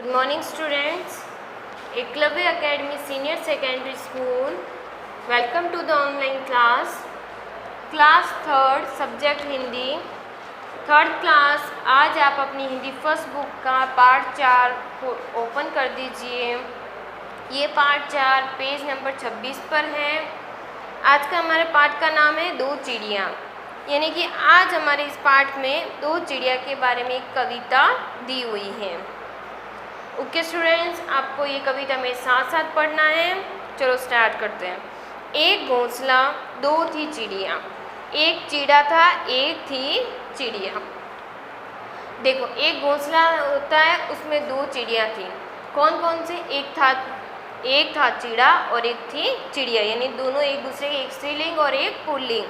Good morning students. Eklavya Academy Senior Secondary School. Welcome to the online class. Class 3rd Subject Hindi 3rd class. आज आप अपनी Hindi first book का part 4 को open कर दीजिए। ये पार्ट 4 पेज नंबर 26 पर है। आज का हमारे पाठ का नाम है दो चिड़िया, यानी कि आज हमारे इस पाठ में दो चिड़िया के बारे में एक कविता दी हुई है। ओके स्टूडेंट्स, आपको ये कविता मेरे साथ साथ पढ़ना है। चलो स्टार्ट करते हैं। एक घोंसला दो थी चिड़िया, एक चिड़ा था एक थी चिड़िया। देखो, एक घोंसला होता है, उसमें दो चिड़िया थी। कौन कौन से? एक था चिड़ा और एक थी चिड़िया, यानी दोनों एक दूसरे के, एक स्त्रीलिंग और एक पुल्लिंग।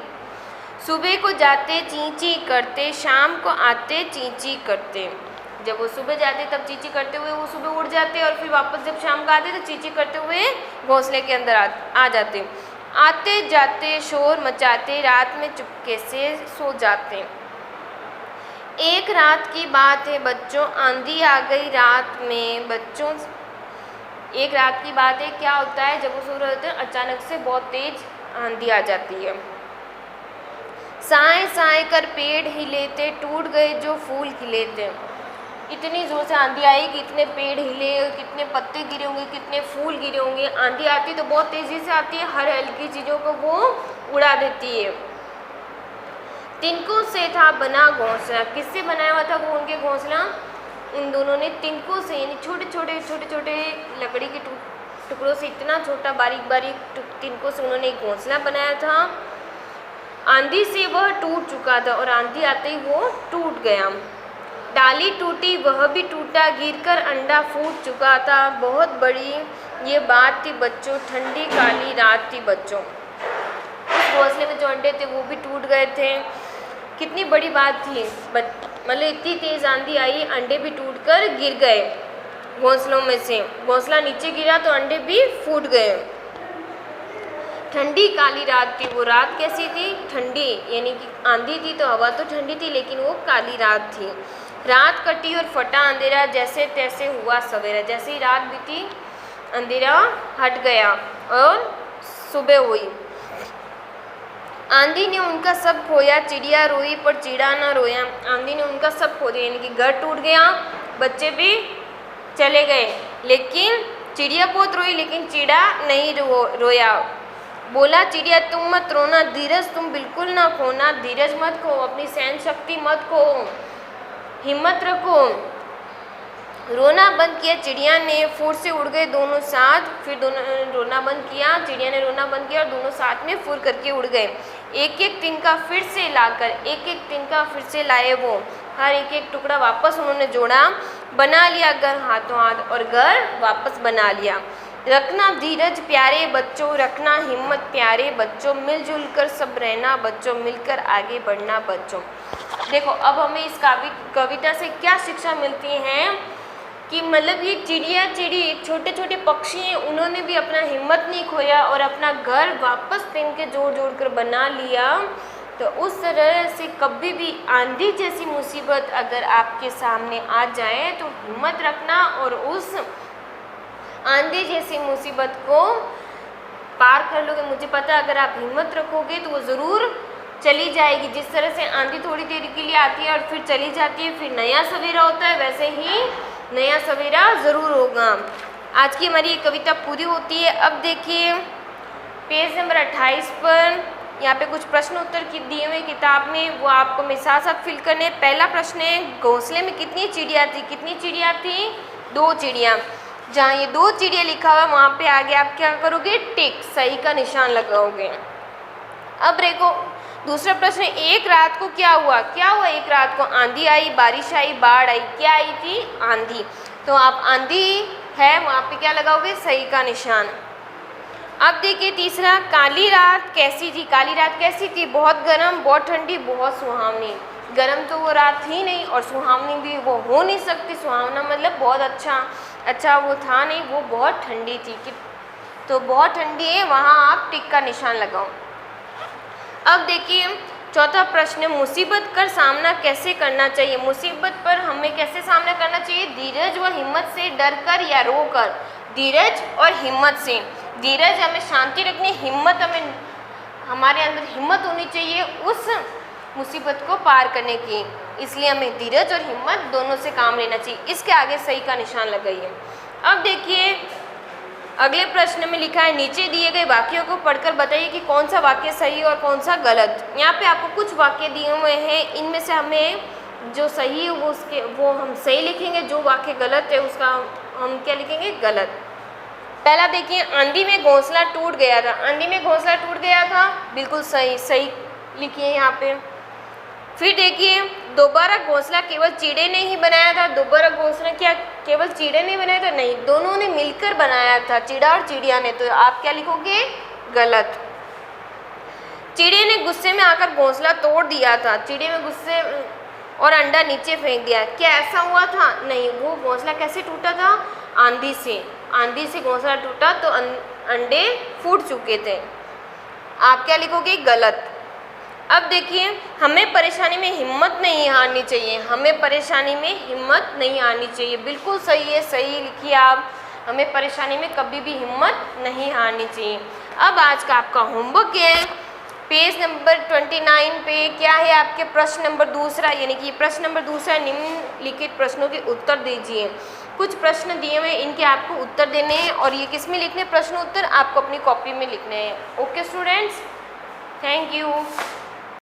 सुबह को जाते ची ची करते, शाम को आते ची ची करते। जब वो सुबह जाते तब चींची करते हुए वो सुबह उड़ जाते, और फिर वापस जब शाम को आते तो चींची करते हुए घोंसले के अंदर आ जाते। आते जाते शोर मचाते, रात में चुपके से सो जाते। एक रात की बात है बच्चों, आंधी आ गई रात में बच्चों। एक रात की बात है, क्या होता है जब वो सो रहे होते हैं अचानक से बहुत तेज आंधी आ जाती है। साए साए कर पेड़ हिले थे, टूट गए जो फूल खिले थे। इतनी ज़ोर से आंधी आई कि इतने पेड़ हिले, कितने पत्ते गिरे होंगे, कितने फूल गिरे होंगे। आंधी आती तो बहुत तेज़ी से आती है, हर हल्की चीज़ों को वो उड़ा देती है। तिनकों से था बना घोंसला, किससे बनाया हुआ था वो उनके घोंसला? उन दोनों ने तिनकों से, यानी छोटे छोटे लकड़ी के टुकड़ों से, इतना छोटा बारीक बारीक तिनकों से उन्होंने एक घोंसला बनाया था। आंधी से वह टूट चुका था और आंधी आते ही वो टूट गया। डाली टूटी वह भी टूटा, गिरकर अंडा फूट चुका था। बहुत बड़ी ये बात थी बच्चों, ठंडी काली रात थी बच्चों। उस घोंसले में जो अंडे थे वो भी टूट गए थे। कितनी बड़ी बात थी, मतलब इतनी तेज आंधी आई, अंडे भी टूटकर गिर गए घोंसलों में से। घोंसला नीचे गिरा तो अंडे भी फूट गए। ठंडी काली रात थी, वो रात कैसी थी? ठंडी, यानी कि आंधी थी तो हवा तो ठंडी थी, लेकिन वो काली रात थी। रात कटी और फटा अंधेरा, जैसे तैसे हुआ सवेरा। जैसे ही रात बीती अंधेरा हट गया और सुबह हुई। आंधी ने उनका सब खोया, चिड़िया रोई पर चिड़ा ना रोया। आंधी ने उनका सब खो दिया, यानी कि घर टूट गया, बच्चे भी चले गए, लेकिन चिड़िया बहुत रोई, लेकिन चिड़ा नहीं रोया। बोला चिड़िया तुम मत रोना, धीरज तुम बिल्कुल ना खोना। धीरज मत खो, अपनी सहन शक्ति मत खो, हिम्मत रखो। रोना बंद किया चिड़िया ने, फुर से उड़ गए दोनों साथ। फिर दोनों रोना बंद किया, चिड़िया ने रोना बंद किया और दोनों साथ में फुर करके उड़ गए। एक एक तिनका फिर से लाकर, एक एक तिनका फिर से लाए वो, हर एक एक टुकड़ा वापस उन्होंने जोड़ा। बना लिया घर हाथों हाथ और घर वापस बना लिया। रखना धीरज प्यारे बच्चों, रखना हिम्मत प्यारे बच्चों, मिलजुल कर सब रहना बच्चों, मिलकर आगे बढ़ना बच्चों। देखो, अब हमें इस कविता से क्या शिक्षा मिलती है कि मतलब ये चिड़िया छोटे छोटे पक्षी हैं, उन्होंने भी अपना हिम्मत नहीं खोया और अपना घर वापस तिन के जोड़ जोड़ कर बना लिया। तो उस तरह से कभी भी आंधी जैसी मुसीबत अगर आपके सामने आ जाए तो हिम्मत रखना और उस आंधी जैसी मुसीबत को पार कर लोगे। मुझे पता है अगर आप हिम्मत रखोगे तो वो ज़रूर चली जाएगी। जिस तरह से आंधी थोड़ी देर के लिए आती है और फिर चली जाती है, फिर नया सवेरा होता है, वैसे ही नया सवेरा ज़रूर होगा। आज की हमारी ये कविता पूरी होती है। अब देखिए पेज नंबर 28 पर, यहाँ पे कुछ प्रश्न उत्तर दिए हुए किताब में, वो आपको मेरे साथ साथ फिल करने। पहला प्रश्न है, घोंसले में कितनी चिड़िया थी? कितनी चिड़िया थी? दो चिड़िया। जहाँ ये दो चिड़िया लिखा हुआ है वहाँ पे आगे आप क्या करोगे? टिक, सही का निशान लगाओगे। अब देखो दूसरा प्रश्न, एक रात को क्या हुआ? क्या हुआ एक रात को? आंधी आई, बारिश आई, बाढ़ आई। क्या आई थी? आंधी। तो आप आंधी है वहाँ पे क्या लगाओगे? सही का निशान। अब देखिए तीसरा, काली रात कैसी थी? काली रात कैसी थी? बहुत गर्म, बहुत ठंडी, बहुत सुहावनी। गर्म तो वो रात थी नहीं और सुहावनी भी वो हो नहीं सकती। सुहावना मतलब बहुत अच्छा वो था नहीं, वो बहुत ठंडी थी। तो बहुत ठंडी है, वहाँ आप टिक का निशान लगाओ। अब देखिए चौथा प्रश्न, मुसीबत का सामना कैसे करना चाहिए। मुसीबत पर हमें कैसे सामना करना चाहिए, धीरज व हिम्मत से, डरकर या रोकर। धीरज और हिम्मत से। धीरज हमें शांति रखनी, हिम्मत हमें, हमारे अंदर हिम्मत होनी चाहिए उस मुसीबत को पार करने की, इसलिए हमें धीरज और हिम्मत दोनों से काम लेना चाहिए। इसके आगे सही का निशान लगाइए। अब देखिए अगले प्रश्न में लिखा है, नीचे दिए गए वाक्यों को पढ़कर बताइए कि कौन सा वाक्य सही और कौन सा गलत। यहाँ पे आपको कुछ वाक्य दिए हुए हैं, इनमें से हमें जो सही है वो हम सही लिखेंगे, जो वाक्य गलत है उसका हम क्या लिखेंगे, गलत। पहला देखिए, आंधी में घोंसला टूट गया था। आंधी में घोंसला टूट गया था, बिल्कुल सही, सही लिखिए यहाँ पे। फिर देखिए, दोबारा घोंसला केवल चीड़े ने ही बनाया था। दोबारा घोंसला क्या केवल चीड़े ने बनाया था, नहीं, दोनों ने मिलकर बनाया था, चिड़ा और चिड़िया ने। तो आप क्या लिखोगे, गलत। चिड़े ने गुस्से में आकर घोंसला तोड़ दिया था। चिड़े में गुस्से और अंडा नीचे फेंक दिया। क्या ऐसा हुआ था, नहीं, वो घोंसला कैसे टूटा था, आंधी से। आंधी से घोंसला टूटा तो अंडे फूट चुके थे। आप क्या लिखोगे, गलत। अब देखिए, हमें परेशानी में हिम्मत नहीं हारनी चाहिए। हमें परेशानी में हिम्मत नहीं हारनी चाहिए, बिल्कुल सही है, सही लिखिए आप। हमें परेशानी में कभी भी हिम्मत नहीं हारनी चाहिए। अब आज का आपका होमवर्क क्या है, पेज नंबर 29 पे क्या है आपके प्रश्न नंबर दूसरा, यानी कि प्रश्न नंबर दूसरा, निम्नलिखित प्रश्नों के उत्तर दीजिए। कुछ प्रश्न दिए हुए हैं, इनके आपको उत्तर देने हैं और ये किस में लिखने, प्रश्न उत्तर आपको अपनी कॉपी में लिखने हैं। Okay students, thank you.